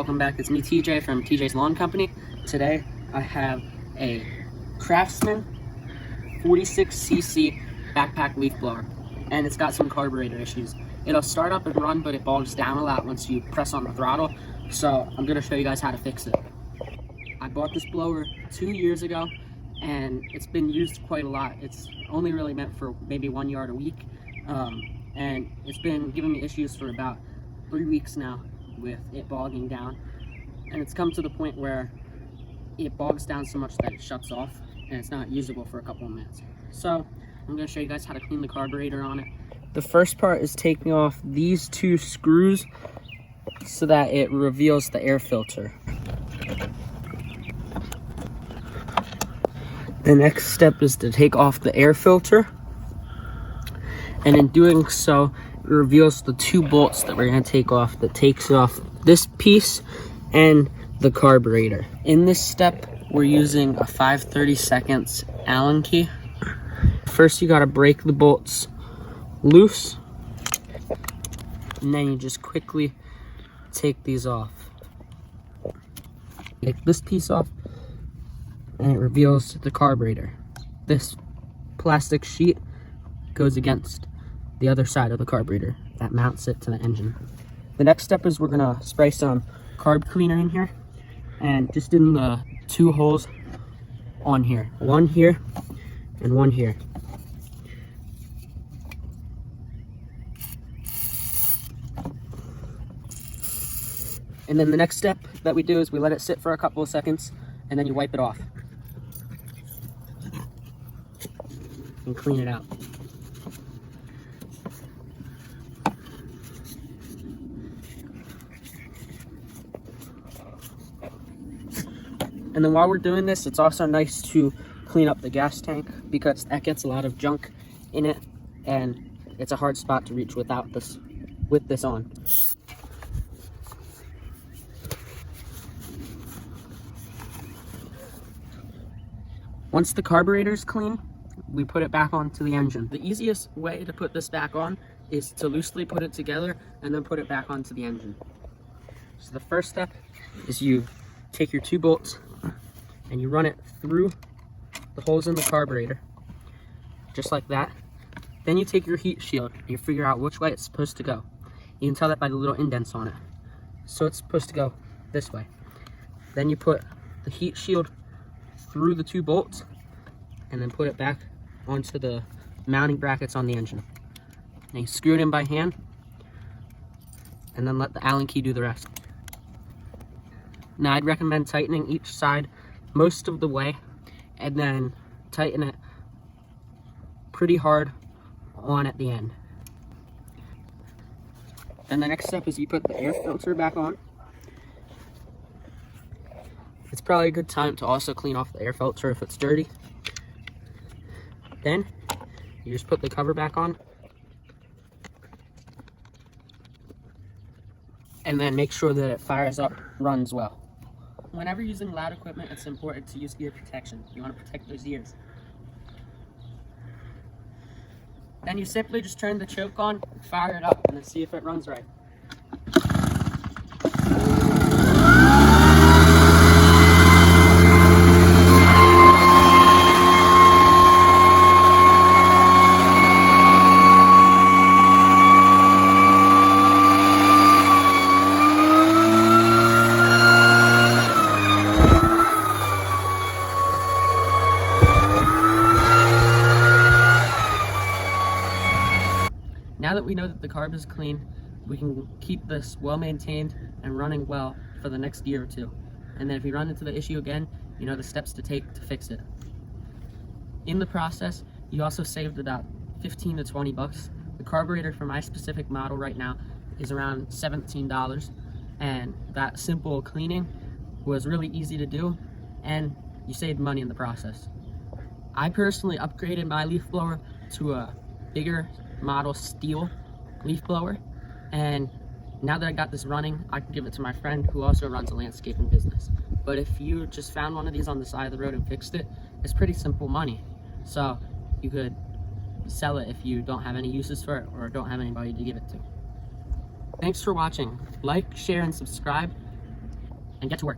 welcome back. It's me, TJ, from TJ's Lawn Company. Today I have a Craftsman 46cc backpack leaf blower, and it's got some carburetor issues. It'll start up and run, but it bogs down a lot once you press on the throttle, so I'm going to show you guys how to fix it. I bought this blower 2 years ago, and it's been used quite a lot. It's only really meant for maybe 1 yard a week, and it's been giving me issues for about 3 weeks now with it bogging down, and it's come to the point where it bogs down so much that it shuts off and it's not usable for a couple of minutes. So I'm going to show you guys how to clean the carburetor on it. The first part is taking off these two screws so that it reveals the air filter. The next step is to take off the air filter, and in doing so it reveals the two bolts that we're going to take off, that takes off this piece and the carburetor. In this step we're using a 5/32 Allen key. First you got to break the bolts loose, and then you just quickly take these off. Take this piece off and it reveals the carburetor. This plastic sheet goes against the other side of the carburetor that mounts it to the engine. The next step is we're gonna spray some carb cleaner in here, and just in the two holes on here, one here and one here. And then the next step that we do is we let it sit for a couple of seconds, and then you wipe it off and clean it out. And then while we're doing this, it's also nice to clean up the gas tank, because that gets a lot of junk in it, and it's a hard spot to reach with this on. Once the carburetor is clean, we put it back onto the engine. The easiest way to put this back on is to loosely put it together and then put it back onto the engine. So the first step is you take your two bolts and you run it through the holes in the carburetor, just like that. Then you take your heat shield and you figure out which way it's supposed to go. You can tell that by the little indents on it. So it's supposed to go this way. Then you put the heat shield through the two bolts and then put it back onto the mounting brackets on the engine. And you screw it in by hand and then let the Allen key do the rest. Now I'd recommend tightening each side most of the way, and then tighten it pretty hard on at the end. Then the next step is you put the air filter back on. It's probably a good time to also clean off the air filter if it's dirty. Then you just put the cover back on, and then make sure that it fires up, runs well. Whenever using loud equipment, it's important to use ear protection. You want to protect those ears. Then you simply just turn the choke on, fire it up, and then see if it runs right. Now that we know that the carb is clean, we can keep this well maintained and running well for the next year or two. And then if we run into the issue again, you know the steps to take to fix it. In the process, you also saved about 15 to 20 bucks. The carburetor for my specific model right now is around $17, and that simple cleaning was really easy to do, and you saved money in the process. I personally upgraded my leaf blower to a bigger model Stihl Leafblower, and now that I got this running, I can give it to my friend who also runs a landscaping business. But if you just found one of these on the side of the road and fixed it, it's pretty simple money. So you could sell it if you don't have any uses for it or don't have anybody to give it to. Thanks for watching. Like, share, and subscribe. and get to work.